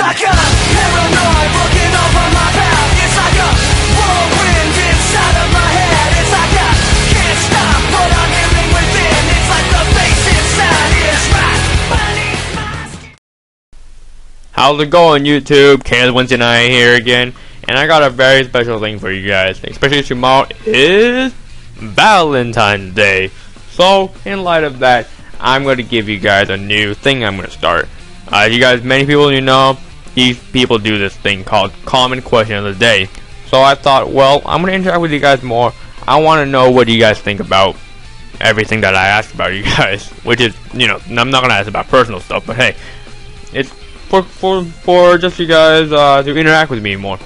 like a paranoid looking over my path. It's like a whirlwind inside of my head. It's like I can't stop what I'm hearing within. It's like the bass inside is right beneath my skin. How's it going, YouTube? KDUBZ here again, and I got a very special thing for you guys. Especially tomorrow is Valentine's Day. So, in light of that, I'm going to give you guys a new thing I'm going to start. You guys, many people you know, these people do this thing called Common Question of the Day. So I thought, well, I'm going to interact with you guys more. I want to know what you guys think about everything that I asked about you guys. Which is, you know, I'm not going to ask about personal stuff, but hey, it's for just you guys to interact with me more.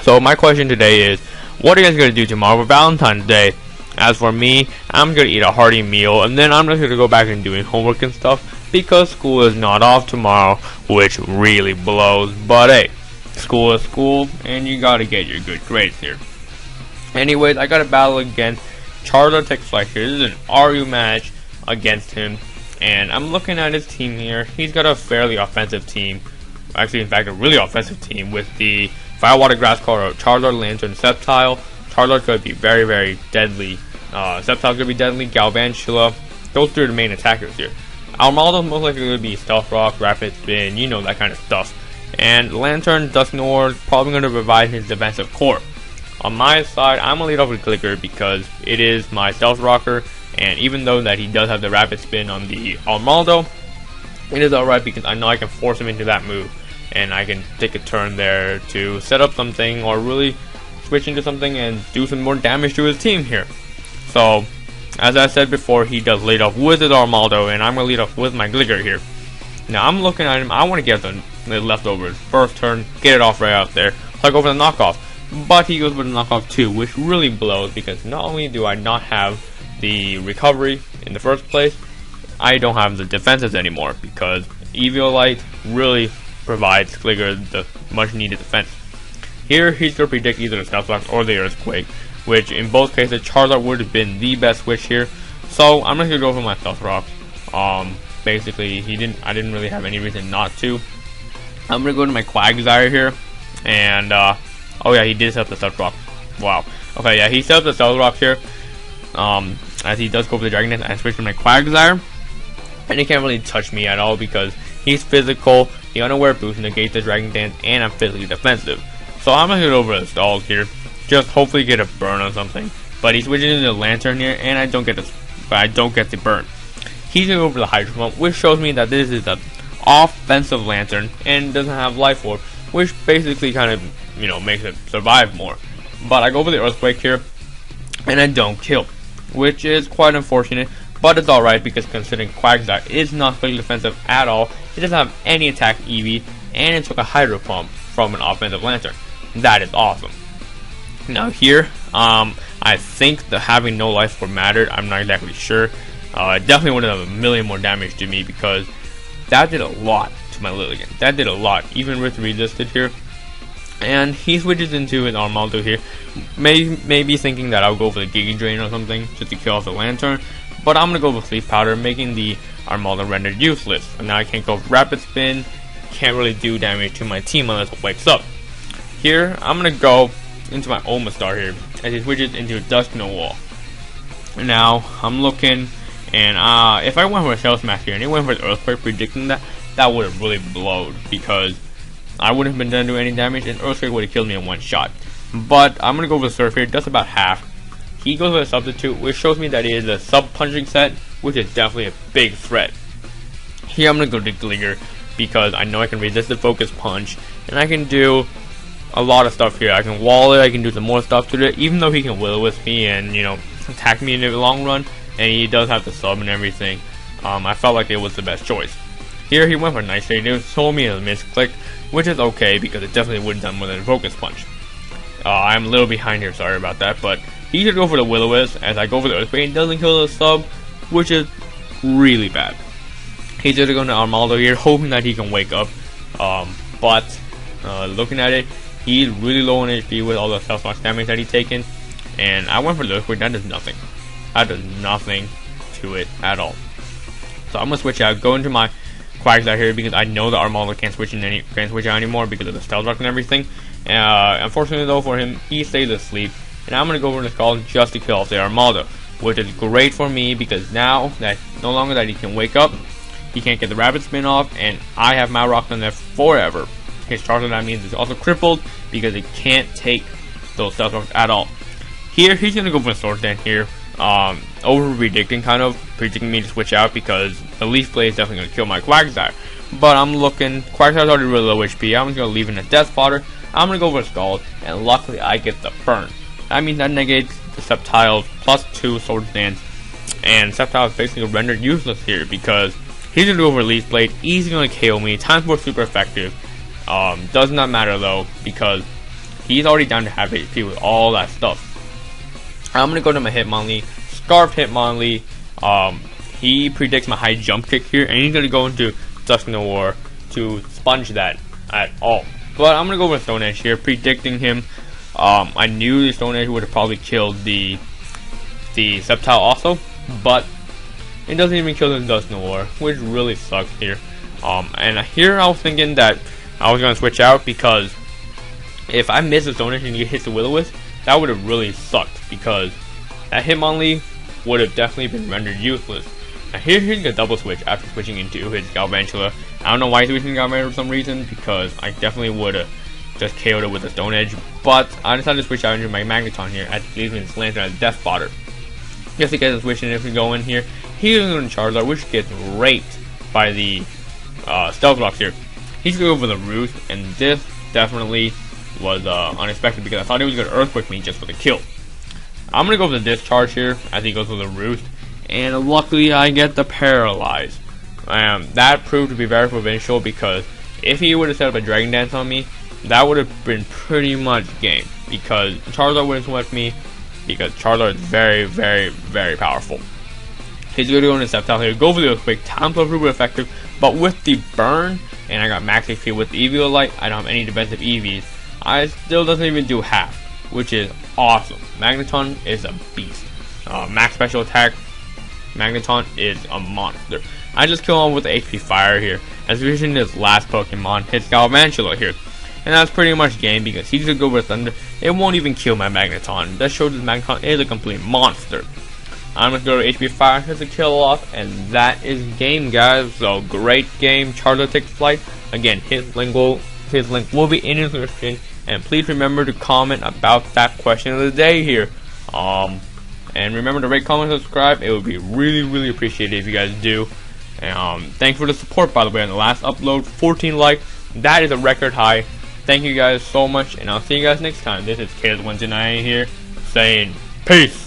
So my question today is, what are you guys going to do tomorrow for Valentine's Day? As for me, I'm going to eat a hearty meal, and then I'm just going to go back and doing homework and stuff, because school is not off tomorrow, which really blows. But hey, school is school, and you got to get your good grades here. Anyways, I got to battle against Charizardtakesflight here. This is an RU match against him, and I'm looking at his team here. He's got a fairly offensive team. Actually, in fact, a really offensive team with the Firewater Grass Color, Charizard, Lantern, Sceptile. Charizard's going to be very, very deadly. Sceptile's going to be deadly. Galvantula. Those three are the main attackers here. Armaldo's most likely going to be Stealth Rock, Rapid Spin, you know, that kind of stuff. And Lantern, Dusknoir is probably going to provide his defensive core. On my side, I'm going to lead off with Glicker because it is my Stealth Rocker. And even though that he does have the Rapid Spin on the Armaldo, it is alright because I know I can force him into that move. And I can take a turn there to set up something or really switch into something and do some more damage to his team here. So, as I said before, he does lead off with his Armaldo, and I'm going to lead off with my Glicker here. Now, I'm looking at him. I want to get the leftovers first turn, get it off right out there, so I go for the knockoff. But he goes for the knockoff too, which really blows, because not only do I not have the recovery in the first place, I don't have the defenses anymore, because Eviolite really provides Glicker the much needed defense. Here, he's going to predict either the Stealth Rock or the Earthquake, which in both cases, Charizard would have been the best switch here. So, I'm just going to go for my Stealth Rock. Basically, I didn't really have any reason not to. I'm going to go to my Quagsire here, and, oh yeah, he did set up the Stealth Rock. Wow. Okay, yeah, he set up the Stealth Rock here, as he does go for the Dragon Dance. I switch to my Quagsire, and he can't really touch me at all because he's physical, the Unaware Boost negates the Dragon Dance, and I'm physically defensive. So I'm gonna hit over the stalls here, just hopefully get a burn on something. But he switches into the Lantern here, and I don't get the burn. He's gonna go for the Hydro Pump, which shows me that this is an offensive Lantern and doesn't have Life Orb, which basically kind of, you know, makes it survive more. But I go for the Earthquake here, and I don't kill, which is quite unfortunate. But it's alright because considering Quagsire is not fully defensive at all, it doesn't have any attack EV, and it took a Hydro Pump from an offensive Lantern. That is awesome. Now here, I think that having no life orb mattered. I'm not exactly sure. It definitely would have done a million more damage to me because that did a lot to my Lilligant. That did a lot, even with resisted here. And he switches into his Armaldo here, maybe thinking that I'll go for the Giga Drain or something just to kill off the Lantern. But I'm gonna go with Sleep Powder, making the Armaldo rendered useless. And now I can't go for Rapid Spin. Can't really do damage to my team unless it wakes up. Here, I'm going to go into my Omastar here, as he switches into Dusknoir. Now, I'm looking, and if I went for a Shell Smash here, and he went for the Earthquake, predicting that, that would have really blowed, because I wouldn't have been done to any damage, and Earthquake would have killed me in one shot. But, I'm going to go for the Surf here, just about half. He goes for a Substitute, which shows me that it is a sub-punching set, which is definitely a big threat. Here, I'm going to go to Glicker, because I know I can resist the Focus Punch, and I can do a lot of stuff here. I can wall it, I can do some more stuff to it, even though he can Will-O-Wisp me and, you know, attack me in the long run, and he does have the sub and everything. I felt like it was the best choice. Here he went for Night Shade. It told me a misclick, which is okay because it definitely would have done more than a Focus Punch. I'm a little behind here, sorry about that, but he should go for the Will-O-Wisp as I go for the Earthquake. It doesn't kill the sub, which is really bad. He's just going to Armaldo here, hoping that he can wake up, but looking at it, he's really low on HP with all the self-smash damage that he's taken, and I went for the Earthquake. That does nothing. That does nothing to it at all. So I'm going to switch out, go into my Quagsire here because I know the Armaldo can't switch out anymore because of the Stealth Rock and everything. Unfortunately though for him, he stays asleep, and I'm gonna go over the Skull just to kill off the Armaldo, which is great for me because now that no longer that he can wake up, he can't get the Rapid Spin off, and I have my Rock on there forever. His Charizard, that means, is also crippled because it can't take those Stealth Rocks at all. Here, he's gonna go for a Sword Dance here, over predicting me to switch out because the Leaf Blade is definitely gonna kill my Quagsire. But I'm looking, Quagsire's already really low HP. I'm just gonna leave in a Death Fodder. I'm gonna go for a Scald, and luckily I get the burn. That means that negates the Sceptile's +2 Sword Dance, and Sceptile is basically rendered useless here because he's gonna go over Leaf Blade. Easy gonna KO me. Time Sport super effective. Does not matter though because he's already down to half HP with all that stuff. I'm gonna go to my Hitmonlee, Scarf Hitmonlee. He predicts my high jump kick here, and he's gonna go into Dusknoir to sponge that at all. But I'm gonna go with Stone Edge here, predicting him. I knew the Stone Edge would have probably killed the Sceptile also, but it doesn't even kill the Dusknoir, which really sucks here. And here I was thinking that I was gonna switch out because if I miss the Stone Edge and he hits the Will-O-Wisp, that would have really sucked because that Hitmonlee would have definitely been rendered useless. Now he's gonna double switch after switching into his Galvantula. I don't know why he's switching Galvantula for some reason because I definitely would have just KO'd it with a Stone Edge, but I decided to switch out into my Magneton here as leaving his Lantern as Death Fodder. Just to get him switching if we go in here. He's going to Charizard, which gets raped by the Stealth Rocks here. He's going to go for the Roost, and this definitely was unexpected because I thought he was going to Earthquake me just for the kill. I'm going to go for the Discharge here as he goes for the Roost, and luckily I get the Paralyze. That proved to be very provincial because if he would have set up a Dragon Dance on me, that would have been pretty much game because Charizard wouldn't sweat me because Charizard is very, very, very powerful. He's going to go into Sceptile here, go for the Earthquake, Time Flow super effective, but with the burn, and I got max HP with the Eviolite, I don't have any defensive EVs, I still doesn't even do half, which is awesome. Magneton is a beast. Max special attack, Magneton is a monster. I just kill him with the HP Fire here, as using his last Pokemon, his Galvantula here. And that's pretty much game because he's gonna go with Thunder. It won't even kill my Magneton. That shows his Magneton is a complete monster. I'm gonna go to HP Fire, hits a kill off, and that is game, guys. So great game. Charizard takes flight. Again, his link will be in the description. And please remember to comment about that question of the day here. And remember to rate, comment, subscribe. It would be really, really appreciated if you guys do. And thanks for the support, by the way, on the last upload. 14 likes. That is a record high. Thank you guys so much, and I'll see you guys next time. This is KDUBZ here saying peace.